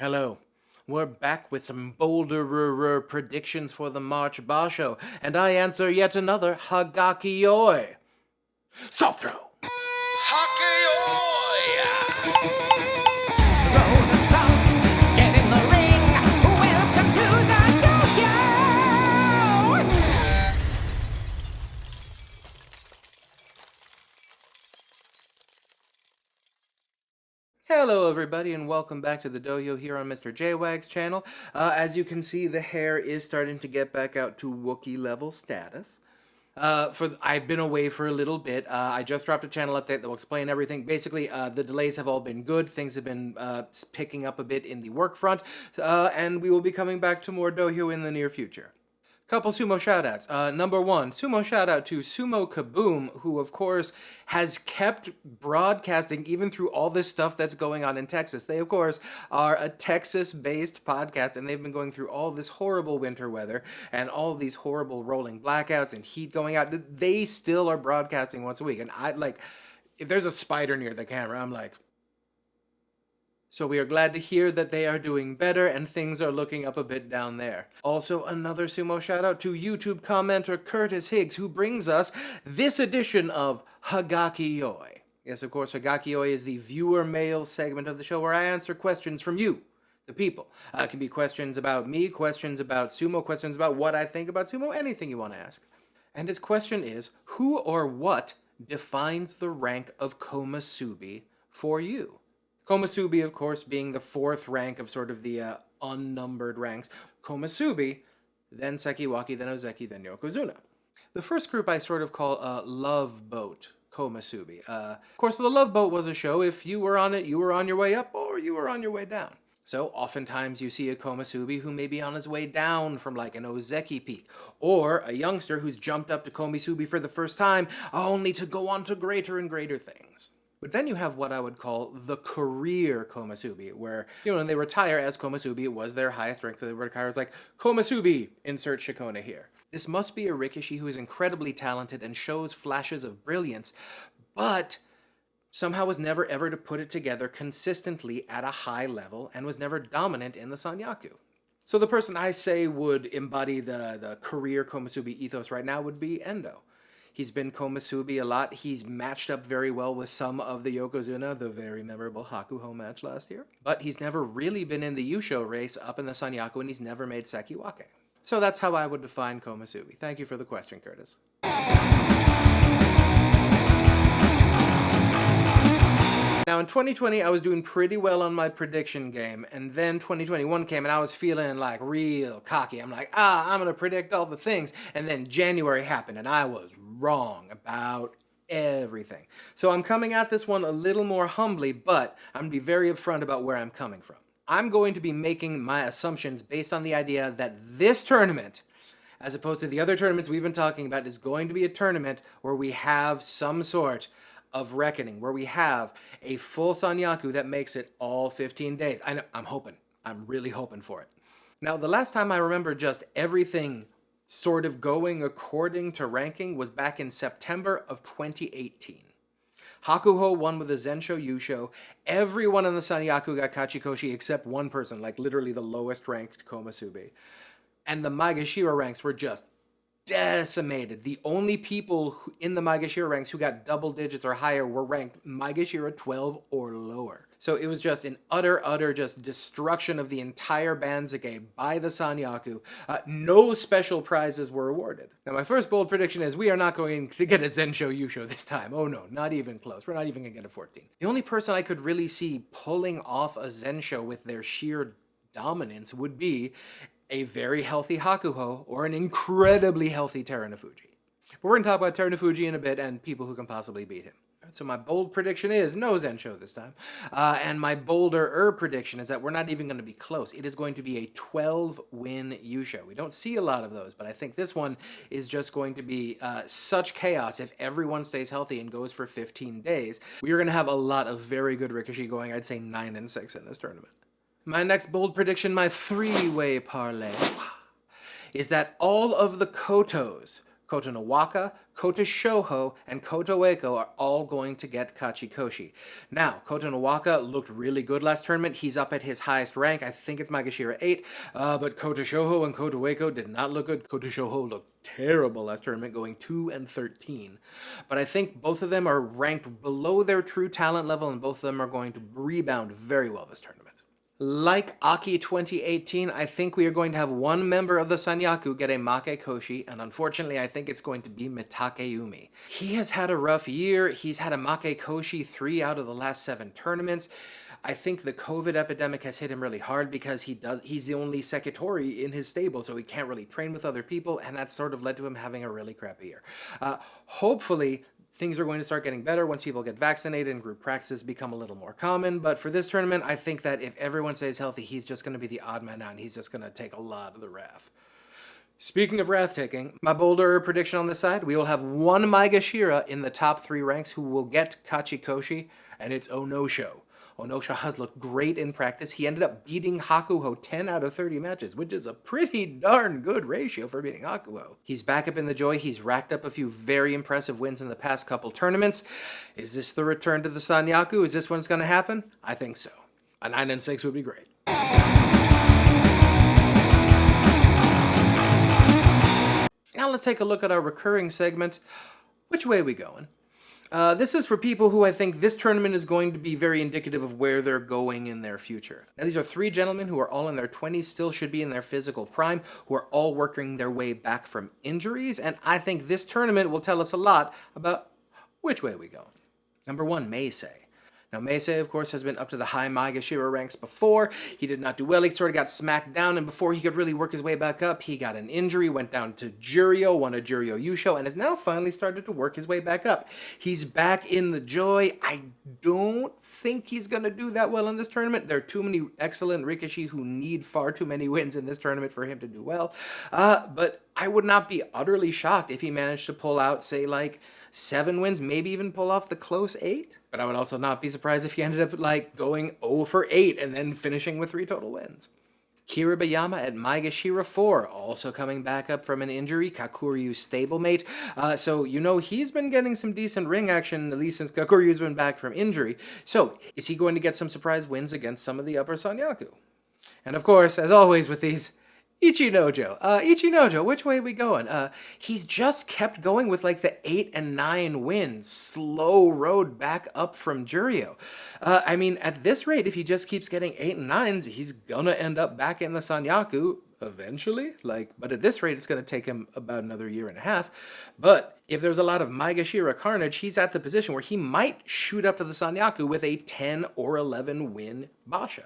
Hello. We're back with some bolder predictions for the March Basho, and I answer yet another Hagaki-Yoi. Soft throw! Hagaki-Yoi! Throw the salt, get in the ring. Welcome to the Dohyo. Hello everybody and welcome back to the Dohyo here on Mr. J-Wag's channel. As you can see, the hair is starting to get back out to Wookiee level status. I've been away for a little bit. I just dropped a channel update that will explain everything. Basically, the delays have all been good. Things have been picking up a bit in the work front, and we will be coming back to more Dohyo in the near future. Couple sumo shoutouts. Number one, sumo shoutout to Sumo KABOOM, who of course has kept broadcasting even through all this stuff that's going on in Texas. They of course are a Texas-based podcast, and they've been going through all this horrible winter weather and all these horrible rolling blackouts and heat going out. They still are broadcasting once a week, and if there's a spider near the camera, I'm like. So we are glad to hear that they are doing better and things are looking up a bit down there. Also, another sumo shout out to YouTube commenter Curtis Higgs, who brings us this edition of Hagaki-Yoi. Yes, of course, Hagaki-Yoi is the viewer mail segment of the show where I answer questions from you, the people. It can be questions about me, questions about sumo, questions about what I think about sumo, anything you want to ask. And his question is, who or what defines the rank of komasubi for you? Komusubi, of course, being the fourth rank of sort of the unnumbered ranks. Komasubi, then Sekiwaki, then Ozeki, then Yokozuna. The first group I sort of call Love Boat Komasubi. Of course, the Love Boat was a show. If you were on it, you were on your way up or you were on your way down. So oftentimes you see a komasubi who may be on his way down from like an Ozeki peak, or a youngster who's jumped up to komasubi for the first time, only to go on to greater and greater things. But then you have what I would call the career komasubi, where, when they retire as komasubi, it was their highest rank, so they retire as like, komasubi, insert shikona here. This must be a rikishi who is incredibly talented and shows flashes of brilliance, but somehow was never ever to put it together consistently at a high level and was never dominant in the sanyaku. So the person I say would embody the career komasubi ethos right now would be Endo. He's been komasubi a lot. He's matched up very well with some of the Yokozuna, the very memorable Hakuho match last year. But he's never really been in the Yusho race up in the Sanyaku, and he's never made Sekiwake. So that's how I would define komasubi. Thank you for the question, Curtis. Now, in 2020, I was doing pretty well on my prediction game, and then 2021 came, and I was feeling, like, real cocky. I'm like, I'm gonna predict all the things, and then January happened, and I was wrong about everything. So I'm coming at this one a little more humbly, but I'm gonna be very upfront about where I'm coming from. I'm going to be making my assumptions based on the idea that this tournament, as opposed to the other tournaments we've been talking about, is going to be a tournament where we have some sort of reckoning, where we have a full sanyaku that makes it all 15 days. I know, I'm hoping. I'm really hoping for it. Now, the last time I remember just everything sort of going according to ranking was back in September of 2018. Hakuho won with the Zensho Yusho. Everyone in the sanyaku got kachikoshi except one person, like literally the lowest ranked komasubi. And the Maegashira ranks were just decimated. The only people in the Maegashira ranks who got double digits or higher were ranked Maegashira 12 or lower. So it was just an utter just destruction of the entire Banzuke by the Sanyaku. No special prizes were awarded. Now, my first bold prediction is we are not going to get a Zensho Yusho this time. Oh no, not even close. We're not even going to get a 14. The only person I could really see pulling off a Zensho with their sheer dominance would be a very healthy Hakuho or an incredibly healthy Terunofuji. But we're going to talk about Terunofuji in a bit and people who can possibly beat him. So my bold prediction is no Zensho this time. And my bolder prediction is that we're not even going to be close. It is going to be a 12-win Yusho. We don't see a lot of those, but I think this one is just going to be such chaos if everyone stays healthy and goes for 15 days. We are going to have a lot of very good rikishi going, I'd say 9-6 in this tournament. My next bold prediction, my three-way parlay, is that all of the kotos Kota Nawaka, Kota Shoho, and Kota Ueko are all going to get Kachikoshi. Now, Kota Nawaka looked really good last tournament. He's up at his highest rank. I think it's Maegashira 8. But Kota Shoho and Kota Ueko did not look good. Kota Shoho looked terrible last tournament, going 2 and 13. But I think both of them are ranked below their true talent level, and both of them are going to rebound very well this tournament. Like Aki 2018, I think we are going to have one member of the Sanyaku get a Make Koshi, and unfortunately I think it's going to be Mitakeyumi. He has had a rough year. He's had a Make Koshi 3 out of the last 7 tournaments. I think the COVID epidemic has hit him really hard because he's the only Sekitori in his stable, so he can't really train with other people, and that's sort of led to him having a really crappy year. Hopefully, things are going to start getting better once people get vaccinated and group practices become a little more common. But for this tournament, I think that if everyone stays healthy, he's just going to be the odd man out, and he's just going to take a lot of the wrath. Speaking of wrath taking, my bolder prediction on this side, we will have one Maegashira in the top 3 ranks who will get Kachikoshi, and it's Onosho. Onosho has looked great in practice. He ended up beating Hakuho 10 out of 30 matches, which is a pretty darn good ratio for beating Hakuho. He's back up in the Joy. He's racked up a few very impressive wins in the past couple tournaments. Is this the return to the Sanyaku? Is this when's going to happen? I think so. A 9 and 6 would be great. Now let's take a look at our recurring segment. Which way are we going? This is for people who I think this tournament is going to be very indicative of where they're going in their future. Now, these are 3 gentlemen who are all in their 20s, still should be in their physical prime, who are all working their way back from injuries, and I think this tournament will tell us a lot about which way we go. Number 1, Meisei. Now, Meisei, of course, has been up to the high Maegashira ranks before. He did not do well. He sort of got smacked down, and before he could really work his way back up, he got an injury, went down to Juryo, won a Juryo Yusho, and has now finally started to work his way back up. He's back in the Joy. I don't think he's going to do that well in this tournament. There are too many excellent rikishi who need far too many wins in this tournament for him to do well. But I would not be utterly shocked if he managed to pull out, say, like 7 wins, maybe even pull off the close 8. But I would also not be surprised if he ended up like going 0 for 8 and then finishing with 3 total wins. Kiribayama at Maegashira 4, also coming back up from an injury, Kakuryu's stablemate. So, you know, he's been getting some decent ring action, at least since Kakuryu's been back from injury. So, is he going to get some surprise wins against some of the upper Sanyaku? And of course, as always with these, Ichinojo. Ichinojo, which way are we going? He's just kept going with like the 8 and 9 wins. Slow road back up from Juryo. I mean, at this rate, if he just keeps getting 8 and 9s, he's gonna end up back in the Sanyaku eventually. But at this rate, it's gonna take him about another year and a half. But if there's a lot of Maegashira carnage, he's at the position where he might shoot up to the Sanyaku with a 10 or 11 win Basho.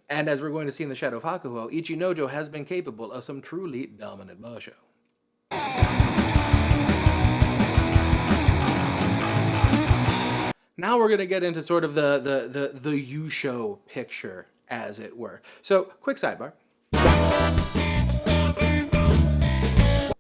And as we're going to see in the Shadow of Hakuho, Ichinojo has been capable of some truly dominant Basho. Now we're going to get into sort of the Yusho picture, as it were. So, quick sidebar.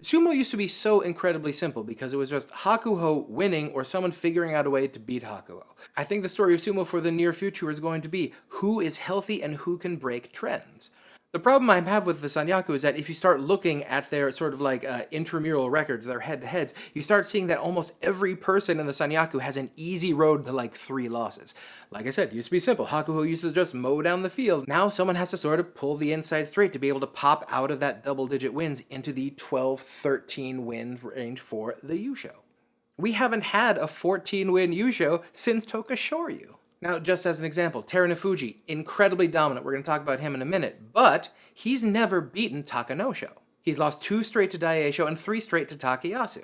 Sumo used to be so incredibly simple because it was just Hakuho winning or someone figuring out a way to beat Hakuho. I think the story of Sumo for the near future is going to be who is healthy and who can break trends. The problem I have with the Sanyaku is that if you start looking at their sort of like intramural records, their head-to-heads, you start seeing that almost every person in the Sanyaku has an easy road to like 3 losses. Like I said, it used to be simple. Hakuho used to just mow down the field. Now someone has to sort of pull the inside straight to be able to pop out of that double-digit wins into the 12-13 win range for the Yusho. We haven't had a 14-win Yusho since Tokashoryu. Now, just as an example, Terunofuji, incredibly dominant. We're going to talk about him in a minute. But he's never beaten Takanosho. He's lost 2 straight to Daieisho and 3 straight to Takayasu.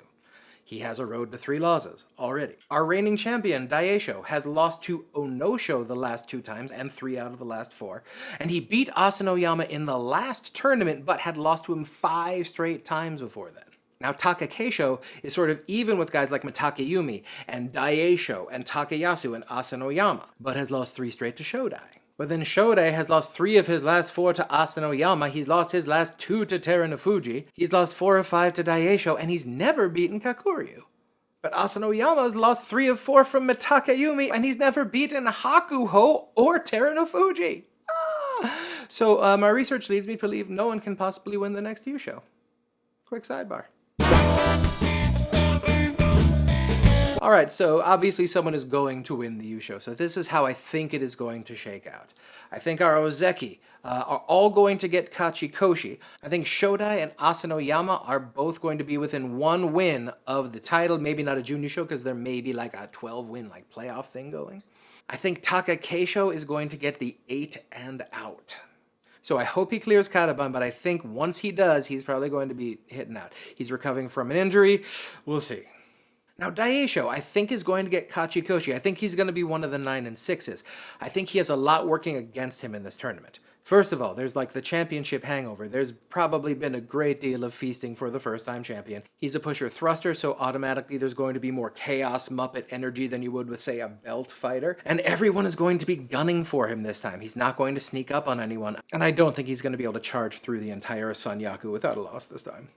He has a road to 3 losses already. Our reigning champion, Daieisho, has lost to Onosho the last 2 times and 3 out of the last 4. And he beat Asanoyama in the last tournament, but had lost to him 5 straight times before then. Now, Takakeisho is sort of even with guys like Mitakeyumi and Daieisho and Takayasu and Asanoyama, but has lost 3 straight to Shodai. But then Shodai has lost 3 of his last 4 to Asanoyama, he's lost his last 2 to Terunofuji, he's lost 4 of 5 to Daieisho, and he's never beaten Kakuryu. But Asanoyama's lost 3 of 4 from Mitakeyumi, and he's never beaten Hakuho or Terunofuji. So my research leads me to believe no one can possibly win the next Yusho. Quick sidebar. Alright, so obviously someone is going to win the Yusho, so this is how I think it is going to shake out. I think our Ozeki are all going to get Kachikoshi. I think Shodai and Asanoyama are both going to be within one win of the title. Maybe not a Junior show, because there may be like a 12-win like playoff thing going. I think Takakeisho is going to get the 8 and out. So I hope he clears Kataban, but I think once he does, he's probably going to be hitting out. He's recovering from an injury. We'll see. Now, Daisho, I think, is going to get Kachikoshi. I think he's going to be one of the 9 and 6s. I think he has a lot working against him in this tournament. First of all, there's like the championship hangover. There's probably been a great deal of feasting for the first-time champion. He's a pusher thruster, so automatically there's going to be more chaos Muppet energy than you would with, say, a belt fighter. And everyone is going to be gunning for him this time. He's not going to sneak up on anyone. And I don't think he's going to be able to charge through the entire Sanyaku without a loss this time.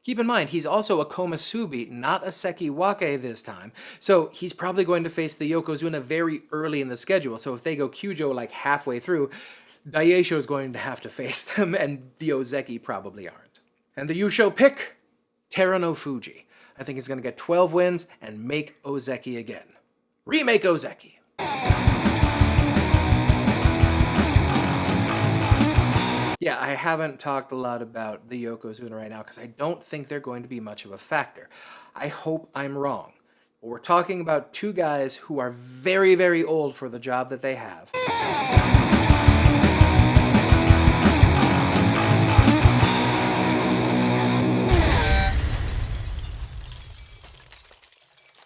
Keep in mind, he's also a komasubi, not a sekiwake this time, so he's probably going to face the Yokozuna very early in the schedule, so if they go Kyujo like halfway through, Daisho is going to have to face them, and the Ozeki probably aren't. And the Yusho pick? Terano Fuji. I think he's going to get 12 wins and make Ozeki again. Remake Ozeki! Yeah, I haven't talked a lot about the Yokozuna right now because I don't think they're going to be much of a factor. I hope I'm wrong. But we're talking about two guys who are very, very old for the job that they have.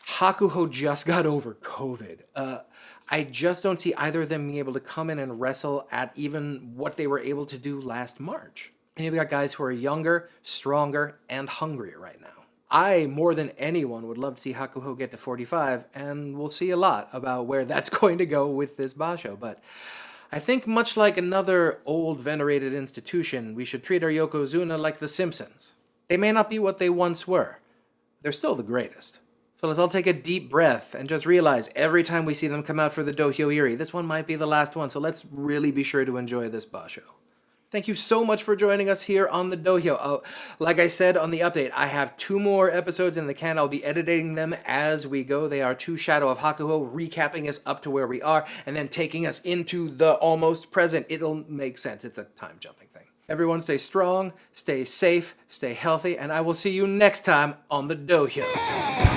Hakuho just got over COVID. I just don't see either of them being able to come in and wrestle at even what they were able to do last March. And you've got guys who are younger, stronger, and hungrier right now. I, more than anyone, would love to see Hakuho get to 45, and we'll see a lot about where that's going to go with this Basho. But I think much like another old venerated institution, we should treat our Yokozuna like the Simpsons. They may not be what they once were. They're still the greatest. So let's all take a deep breath and just realize every time we see them come out for the Dohyo, this one might be the last one, so let's really be sure to enjoy this Basho. Thank you so much for joining us here on the Dohyo. Like I said on the update, I have 2 more episodes in the can. I'll be editing them as we go. They are 2 Shadow of Hakuho, recapping us up to where we are, and then taking us into the almost present. It'll make sense. It's a time-jumping thing. Everyone stay strong, stay safe, stay healthy, and I will see you next time on the Dohyo.